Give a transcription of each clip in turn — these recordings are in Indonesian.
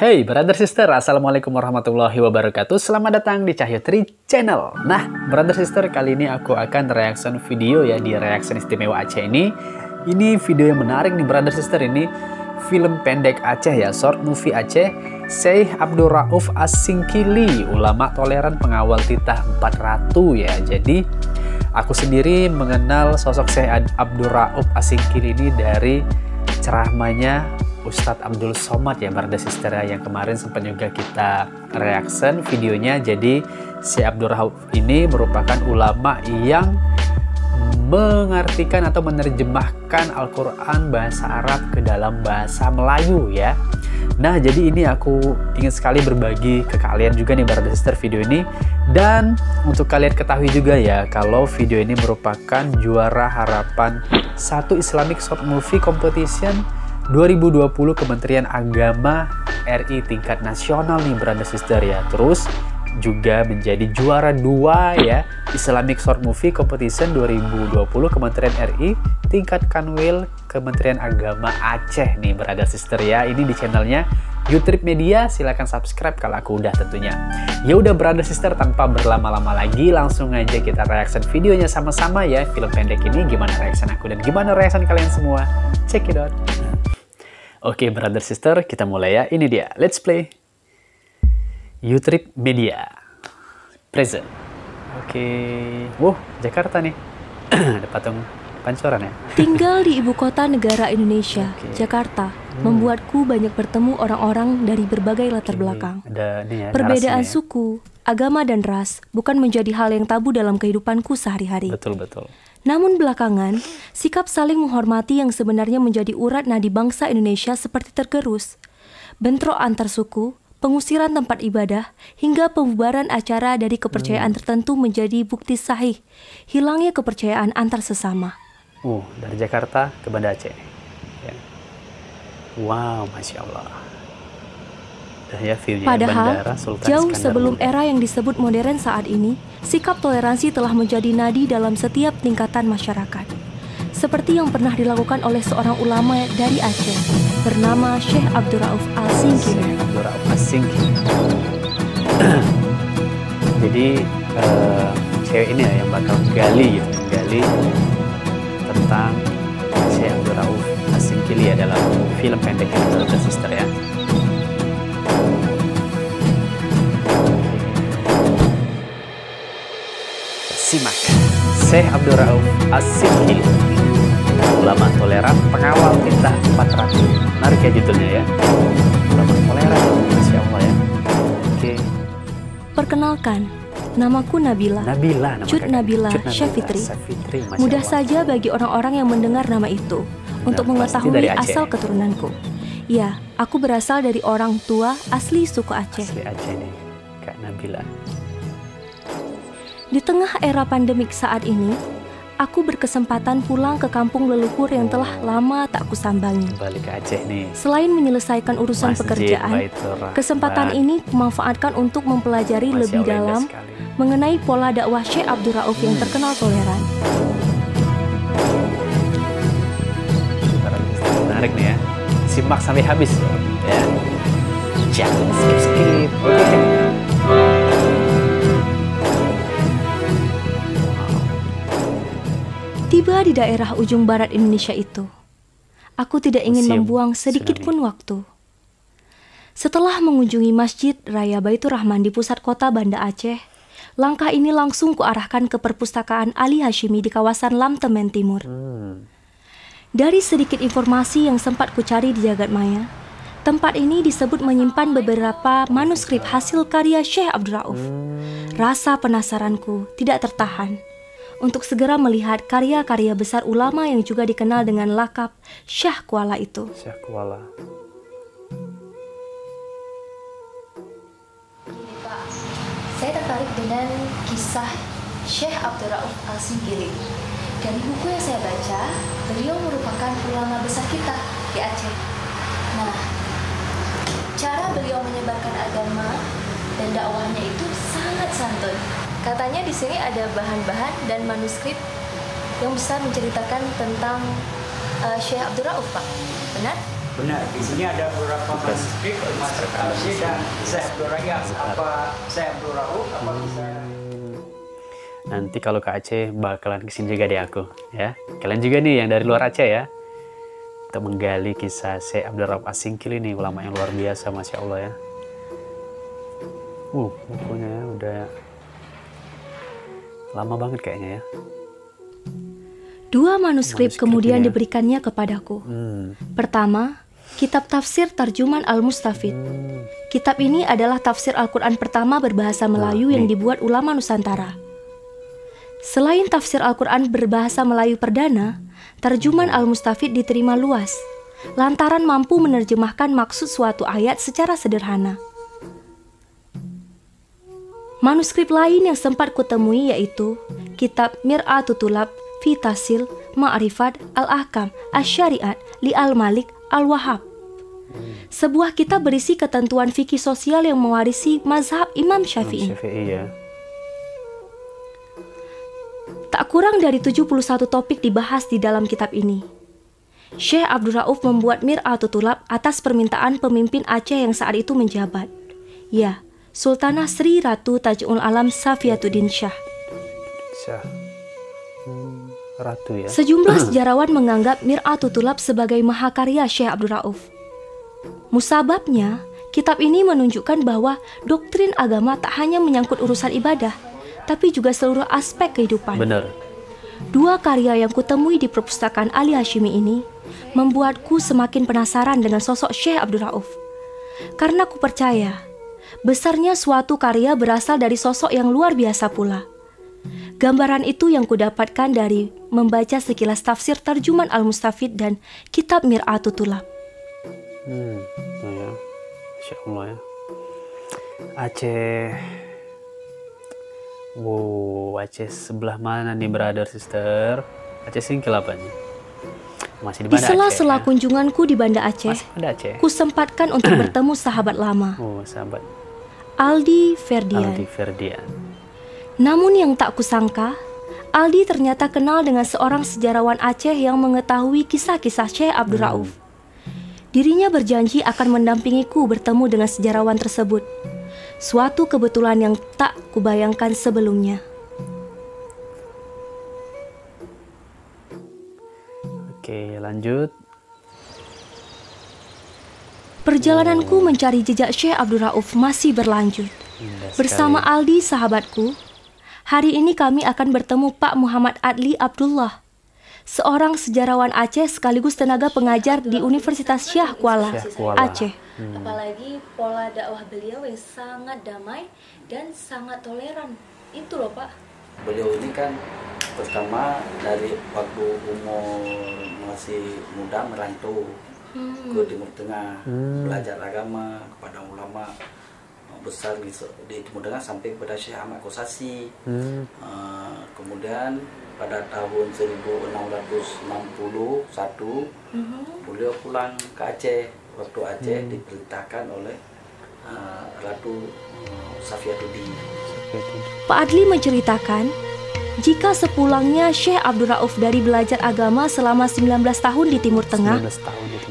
Hey brother sister, assalamualaikum warahmatullahi wabarakatuh. Selamat datang di Cahyo Tri Channel. Nah brother sister, kali ini aku akan reaction video ya di Reaction Istimewa Aceh ini. Ini video yang menarik nih brother sister, ini film pendek Aceh ya, short movie Aceh. Syekh Abdul Rauf As-Singkili, ulama toleran pengawal titah 400 ya. Jadi aku sendiri mengenal sosok Syekh Abdul Rauf As-Singkili ini dari ceramahnya Ustadz Abdul Somad ya brother sister, yang kemarin sempat juga kita reaction videonya. Jadi Syekh Abdul Rauf ini merupakan ulama yang mengartikan atau menerjemahkan Al-Quran bahasa Arab ke dalam bahasa Melayu ya. Nah jadi ini aku ingin sekali berbagi ke kalian juga nih brother sister video ini. Dan untuk kalian ketahui juga ya, kalau video ini merupakan juara harapan 1 Islamic Short Movie Competition 2020 Kementerian Agama RI tingkat nasional nih brother sister ya. Terus juga menjadi juara 2 ya Islamic Short Movie Competition 2020 Kementerian RI tingkat Kanwil Kementerian Agama Aceh nih brother sister ya. Ini di channelnya YouTube Media, silahkan subscribe kalau aku udah tentunya. Ya udah brother sister, tanpa berlama-lama lagi langsung aja kita reaction videonya sama-sama ya. Film pendek ini gimana reaction aku dan gimana reaction kalian semua, check it out. Oke brother sister, kita mulai ya. Ini dia, let's play. YouTube Media present. Oke. Jakarta nih. Ada patung pancoran ya. Tinggal di ibu kota negara Indonesia, Jakarta, membuatku banyak bertemu orang-orang dari berbagai latar belakang. Ada nih ya, perbedaan narasinya. Suku, agama dan ras bukan menjadi hal yang tabu dalam kehidupanku sehari-hari. Betul. Namun belakangan, sikap saling menghormati yang sebenarnya menjadi urat nadi bangsa Indonesia seperti tergerus. Bentrok antar suku, pengusiran tempat ibadah, hingga pembubaran acara dari kepercayaan tertentu menjadi bukti sahih hilangnya kepercayaan antar sesama. Dari Jakarta ke Banda Aceh. Ya. Wow, Masya Allah. Ya, padahal, jauh Iskandar sebelum Muda. era yang disebut modern saat ini, sikap toleransi telah menjadi nadi dalam setiap tingkatan masyarakat. Seperti yang pernah dilakukan oleh seorang ulama dari Aceh, bernama Syekh Abdul Rauf As-Singkili. Jadi, cewek ini ya yang bakal gali tentang Syekh Abdul Rauf As-Singkili ya dalam film pendek yang brother sister ya. Simak. Syekh Abdul Rauf As-Singkili, ulama toleran pengawal titah 400. Menarik ya judulnya ya. Ulama toleran, Masya Allah ya. Oke. Perkenalkan, namaku Nabila. Cut Nabila Syafitri. Mudah saja bagi orang-orang yang mendengar nama itu untuk mengetahui asal keturunanku. Ya, aku berasal dari orang tua asli suku Aceh. Asli Aceh nih, Kak Nabila. Di tengah era pandemik saat ini, aku berkesempatan pulang ke kampung leluhur yang telah lama tak kusambangi. Kembali ke Aceh nih. Selain menyelesaikan urusan pekerjaan, kesempatan ini kumanfaatkan untuk mempelajari lebih dalam mengenai pola dakwah Syekh Abdul Rauf yang terkenal toleran. Menarik nih ya. Simak sampai habis ya. Jangan skip. Tiba di daerah ujung barat Indonesia itu, aku tidak ingin membuang sedikit pun waktu. Setelah mengunjungi Masjid Raya Baitur Rahman di pusat kota Banda Aceh, langkah ini langsung kuarahkan ke perpustakaan Ali Hashimi di kawasan Lamtemen Timur. Dari sedikit informasi yang sempat kucari di jagat maya, tempat ini disebut menyimpan beberapa manuskrip hasil karya Syekh Abdul Rauf. Rasa penasaranku tidak tertahan untuk segera melihat karya-karya besar ulama yang juga dikenal dengan lakap Syah Kuala itu. Syah Kuala. Pak, saya tertarik dengan kisah Syekh Abdul Rauf As-Singkili. Dari buku yang saya baca, beliau merupakan ulama besar kita di Aceh. Nah, cara beliau menyebarkan agama dan dakwahnya itu sangat santun. Katanya di sini ada bahan-bahan dan manuskrip yang bisa menceritakan tentang Syekh Abdul Rauf, Pak. Benar? Benar, di sini ada beberapa manuskrip Mas Arsi dan Syekh Abdul Rayyah. Apa Syekh Abdul Rauf apa bisa? Nanti kalau ke Aceh bakalan kesini juga deh aku, ya. Kalian juga nih yang dari luar Aceh ya, untuk menggali kisah Syekh Abdul Rauf As-Singkil ini, ulama yang luar biasa, masya Allah ya. Bukunya ya, udah lama banget kayaknya ya. 2 manuskrip kemudian diberikannya kepadaku. Pertama, kitab tafsir Tarjuman Al-Mustafid. Kitab ini adalah tafsir Al-Quran pertama berbahasa Melayu yang dibuat ulama Nusantara. Selain tafsir Al-Quran berbahasa Melayu perdana, Tarjuman Al-Mustafid diterima luas, lantaran mampu menerjemahkan maksud suatu ayat secara sederhana. Manuskrip lain yang sempat kutemui yaitu kitab Mir'atut Tulab fi Tahsil Ma'rifat Al-Ahkam Asy-Syariat li Al-Malik Al-Wahhab. Sebuah kitab berisi ketentuan fikih sosial yang mewarisi mazhab Imam Syafi'i. Ya. Tak kurang dari 71 topik dibahas di dalam kitab ini. Syekh Abdul Rauf membuat Mir'atut Tulab atas permintaan pemimpin Aceh yang saat itu menjabat. Ya, Sultanah Sri Ratu Tajul Alam Safiatuddin Shah. Ratu ya. Sejumlah sejarawan menganggap Mir'atut Tulab sebagai mahakarya Syekh Abdul Rauf. Musababnya, kitab ini menunjukkan bahwa doktrin agama tak hanya menyangkut urusan ibadah, tapi juga seluruh aspek kehidupan. Benar. 2 karya yang kutemui di perpustakaan Ali Hashimi ini membuatku semakin penasaran dengan sosok Syekh Abdul Rauf. Karena ku percaya, besarnya suatu karya berasal dari sosok yang luar biasa pula. Gambaran itu yang kudapatkan dari membaca sekilas tafsir Tarjuman Al-Mustafid dan kitab Mir'atut Tulab. Ya. Masya Allah ya. Aceh. Aceh sebelah mana nih brother sister? Aceh Singkil apa nih? Masih di Di Banda sela-sela Aceh, kunjunganku di Banda Aceh, Masih Banda Aceh. ku sempatkan untuk bertemu sahabat lama, Sahabat Aldi Ferdian. Aldi Ferdian. Namun yang tak kusangka, Aldi ternyata kenal dengan seorang sejarawan Aceh yang mengetahui kisah-kisah Syekh Abdul Rauf. Dirinya berjanji akan mendampingiku bertemu dengan sejarawan tersebut. Suatu kebetulan yang tak kubayangkan sebelumnya. Oke, lanjut. Perjalananku mencari jejak Syekh Abdul Rauf masih berlanjut. Bersama Aldi sahabatku, hari ini kami akan bertemu Pak Muhammad Adli Abdullah, seorang sejarawan Aceh sekaligus tenaga pengajar di Universitas Syah Kuala, Aceh. Apalagi pola dakwah beliau yang sangat damai dan sangat toleran. Itu loh Pak. Beliau ini kan pertama dari waktu umur masih muda merantau ke Timur Tengah, belajar agama kepada ulama besar di Timur Tengah sampai kepada Syekh Ahmad Kosasi. Kemudian pada tahun 1661 beliau pulang ke Aceh. Waktu Aceh diperintahkan oleh Ratu Safiatuddin. Pak Adli menceritakan, jika sepulangnya Syekh Abdul Rauf dari belajar agama selama 19 tahun di Timur Tengah,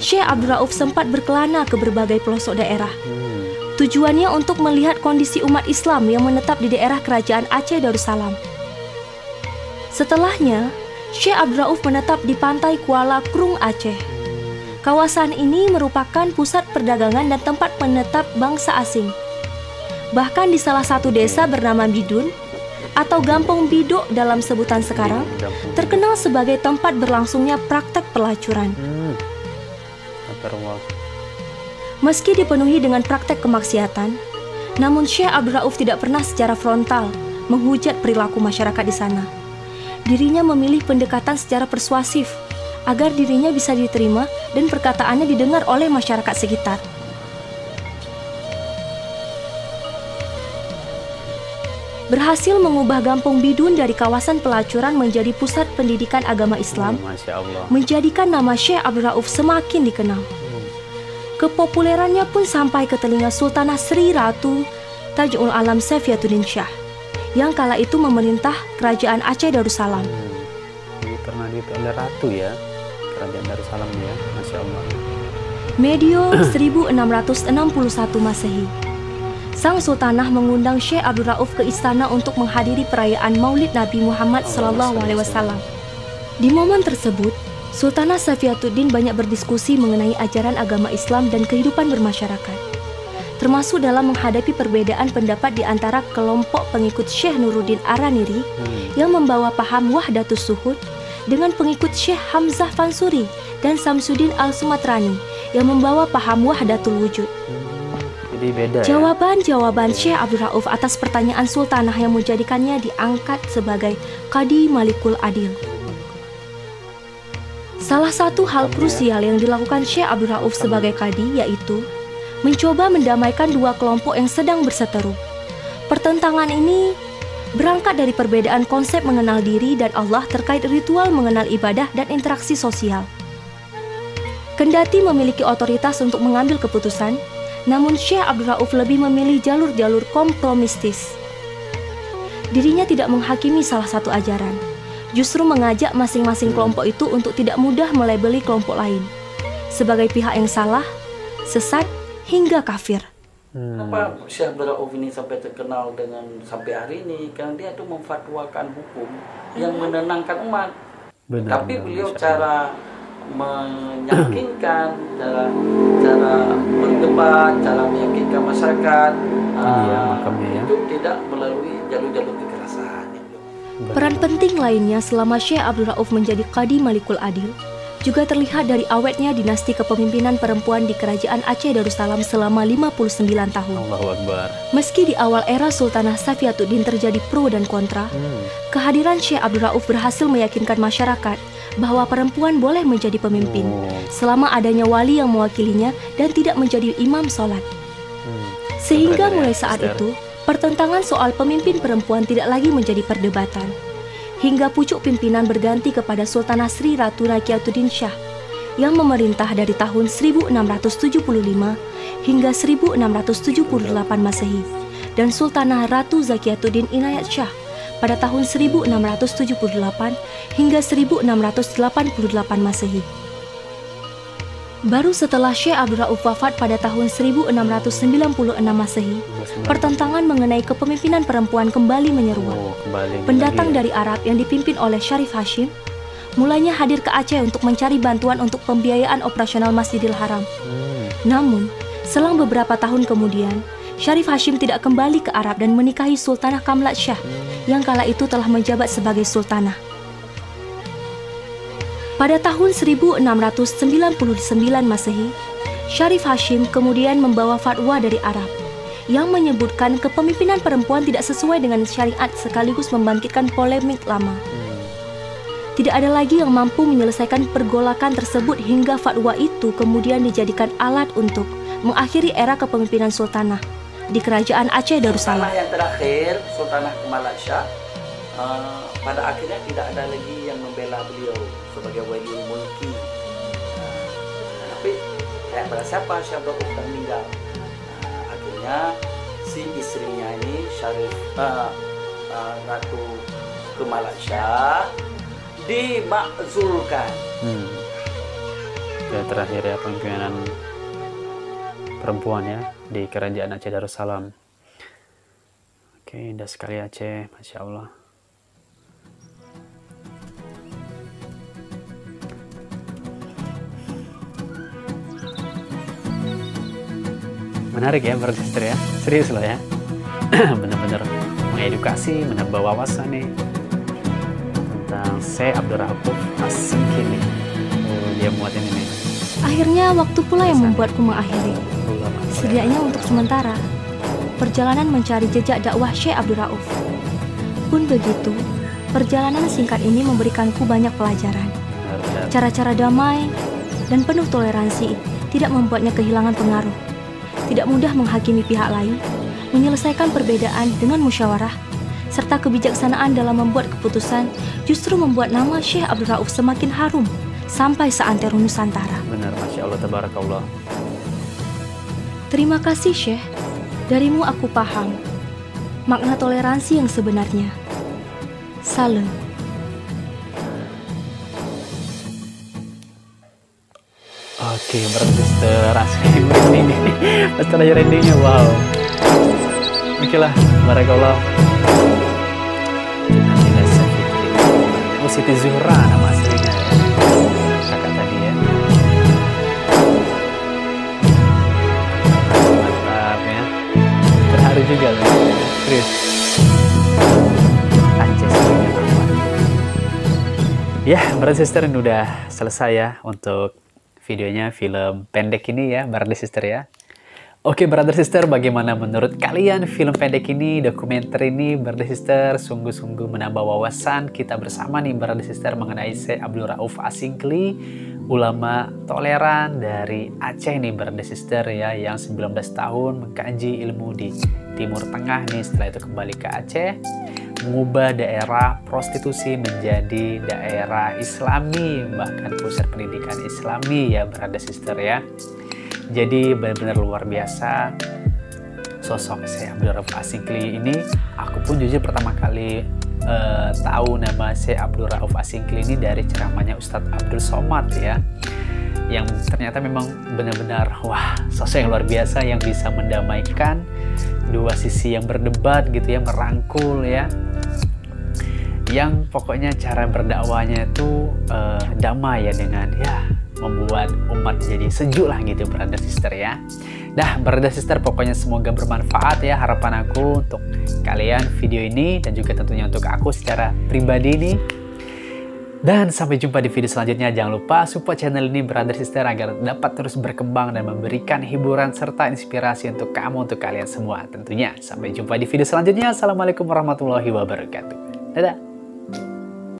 Syekh Abdul Rauf sempat berkelana ke berbagai pelosok daerah. Tujuannya untuk melihat kondisi umat Islam yang menetap di daerah kerajaan Aceh Darussalam. Setelahnya, Syekh Abdul Rauf menetap di pantai Kuala Krung, Aceh. Kawasan ini merupakan pusat perdagangan dan tempat menetap bangsa asing. Bahkan di salah satu desa bernama Bidun, atau Gampong Bidok dalam sebutan sekarang, terkenal sebagai tempat berlangsungnya praktek pelacuran. Meski dipenuhi dengan praktek kemaksiatan, namun Syekh Abdul Rauf tidak pernah secara frontal menghujat perilaku masyarakat di sana. Dirinya memilih pendekatan secara persuasif agar dirinya bisa diterima dan perkataannya didengar oleh masyarakat sekitar. Berhasil mengubah Gampong Bidun dari kawasan pelacuran menjadi pusat pendidikan agama Islam, menjadikan nama Syekh Abdul Rauf semakin dikenal. Kepopulerannya pun sampai ke telinga Sultanah Sri Ratu Tajul Alam Safiatuddin Shah, yang kala itu memerintah kerajaan Aceh Darussalam. Ini pernah oleh Ratu ya, kerajaan Darussalam ya, Masya Allah. Medio 1661 Masehi. Sang Sultanah mengundang Syekh Abdul Rauf ke istana untuk menghadiri perayaan Maulid Nabi Muhammad SAW. Di momen tersebut, Sultanah Safiatuddin banyak berdiskusi mengenai ajaran agama Islam dan kehidupan bermasyarakat, termasuk dalam menghadapi perbedaan pendapat di antara kelompok pengikut Syekh Nuruddin Araniri yang membawa paham Wahdatus Suhud dengan pengikut Syekh Hamzah Fansuri dan Samsuddin Al-Sumatrani yang membawa paham Wahdatul Wujud. Jadi beda. Jawaban-jawaban Syekh Abdul Rauf atas pertanyaan Sultanah yang menjadikannya diangkat sebagai Qadi Malikul Adil. Salah satu hal krusial yang dilakukan Syekh Abdul Rauf sebagai Qadi yaitu mencoba mendamaikan dua kelompok yang sedang berseteru. Pertentangan ini berangkat dari perbedaan konsep mengenal diri dan Allah terkait ritual mengenal ibadah dan interaksi sosial. Kendati memiliki otoritas untuk mengambil keputusan, namun Syekh Abdul Rauf lebih memilih jalur-jalur kompromistis. Dirinya tidak menghakimi salah satu ajaran, justru mengajak masing-masing kelompok itu untuk tidak mudah melabeli kelompok lain sebagai pihak yang salah, sesat, hingga kafir. Kenapa Syekh Abdul Rauf ini sampai terkenal dengan sampai hari ini? Karena dia tuh memfatwakan hukum yang menenangkan umat. Tapi beliau cara meyakinkan, cara berdebat, cara meyakinkan masyarakat, itu tidak melalui jalur-jalur kekerasan. Peran penting lainnya selama Syekh Abdul Rauf menjadi Qadi Malikul Adil juga terlihat dari awetnya dinasti kepemimpinan perempuan di Kerajaan Aceh Darussalam selama 59 tahun. Allahu Akbar. Meski di awal era Sultanah Safiatuddin terjadi pro dan kontra, kehadiran Syekh Abdul Rauf berhasil meyakinkan masyarakat bahwa perempuan boleh menjadi pemimpin selama adanya wali yang mewakilinya dan tidak menjadi imam sholat. Sehingga mulai saat itu, pertentangan soal pemimpin perempuan tidak lagi menjadi perdebatan. Hingga pucuk pimpinan berganti kepada Sultanah Sri Ratu Nakiatuddin Shah yang memerintah dari tahun 1675 hingga 1678 Masehi dan Sultanah Ratu Zakiatuddin Inayat Shah pada tahun 1678 hingga 1688 Masehi. Baru setelah Syekh Abdul Rauf wafat pada tahun 1696 Masehi, pertentangan mengenai kepemimpinan perempuan kembali menyeruak. Pendatang dari Arab yang dipimpin oleh Syarif Hashim mulanya hadir ke Aceh untuk mencari bantuan untuk pembiayaan operasional Masjidil Haram. Namun, selang beberapa tahun kemudian, Syarif Hashim tidak kembali ke Arab dan menikahi Sultanah Kamlat Shah yang kala itu telah menjabat sebagai Sultanah. Pada tahun 1699 Masehi, Syarif Hashim kemudian membawa fatwa dari Arab yang menyebutkan kepemimpinan perempuan tidak sesuai dengan syariat sekaligus membangkitkan polemik lama. Tidak ada lagi yang mampu menyelesaikan pergolakan tersebut hingga fatwa itu kemudian dijadikan alat untuk mengakhiri era kepemimpinan sultanah di Kerajaan Aceh Darussalam. Sultanah yang terakhir, Sultanah Kamalat Shah, pada akhirnya tidak ada lagi yang membela beliau sebagai wali mulki. Tapi pada siapa Syekh Abdul Rauf meninggal. Akhirnya si istrinya ini Syarif Ratu Kamalat Shah dimakzulkan. Ya, terakhir ya pemimpinan perempuan ya di Kerajaan Aceh Darussalam. Oke, indah sekali Aceh, Masya Allah. Menarik ya, berkeser ya, serius loh ya. Bener-bener mengedukasi, menambah wawasan nih tentang Syekh Abdul Rauf As-Singkili. Dia muat ini nih. Akhirnya waktu pula yang membuatku mengakhiri. Setidaknya untuk sementara, perjalanan mencari jejak dakwah Syekh Abdul Rauf. Pun begitu, perjalanan singkat ini memberikanku banyak pelajaran. Cara-cara damai dan penuh toleransi tidak membuatnya kehilangan pengaruh. Tidak mudah menghakimi pihak lain, menyelesaikan perbedaan dengan musyawarah, serta kebijaksanaan dalam membuat keputusan justru membuat nama Syekh Abdul Rauf semakin harum sampai seantero Nusantara. Benar, Masya Allah, Tabarakallah. Terima kasih Syekh, darimu aku paham makna toleransi yang sebenarnya. Salam. Oke, bersister asli merinding nih. Masalah rendingnya, wow. Oke lah, barakallah. Oh, Siti Zuhra nama aslinya ya. Kakak tadi ya. Mantap ya. Terharu juga loh. Serius. Aceh sebagai perempuan. Ya, brother sister ini udah selesai ya untuk videonya, film pendek ini ya, brother sister ya. Oke, brother sister, bagaimana menurut kalian film pendek ini, dokumenter ini, brother sister? Sungguh-sungguh menambah wawasan kita bersama nih, brother sister, mengenai Syekh Abdul Rauf Asingkli, ulama toleran dari Aceh nih, brother sister ya, yang 19 tahun mengkaji ilmu di Timur Tengah nih, setelah itu kembali ke Aceh, mengubah daerah prostitusi menjadi daerah Islami, bahkan pusat pendidikan Islami ya, brother sister ya. Jadi benar-benar luar biasa sosok Syekh Abdul Rauf Asingkli ini. Aku pun jujur pertama kali tahu nama Syekh Abdul Rauf Asingkli ini dari ceramahnya Ustadz Abdul Somad ya, yang ternyata memang benar-benar wah, sosok yang luar biasa yang bisa mendamaikan dua sisi yang berdebat gitu ya, merangkul ya, yang pokoknya cara berdakwahnya itu damai ya, dengan ya membuat umat jadi sejuk lah gitu, brother sister ya. Dah, brother sister, pokoknya semoga bermanfaat ya, harapan aku untuk kalian video ini, dan juga tentunya untuk aku secara pribadi nih. Dan sampai jumpa di video selanjutnya. Jangan lupa support channel ini, brother sister, agar dapat terus berkembang dan memberikan hiburan serta inspirasi untuk kamu, untuk kalian semua tentunya. Sampai jumpa di video selanjutnya. Assalamualaikum warahmatullahi wabarakatuh. Dadah.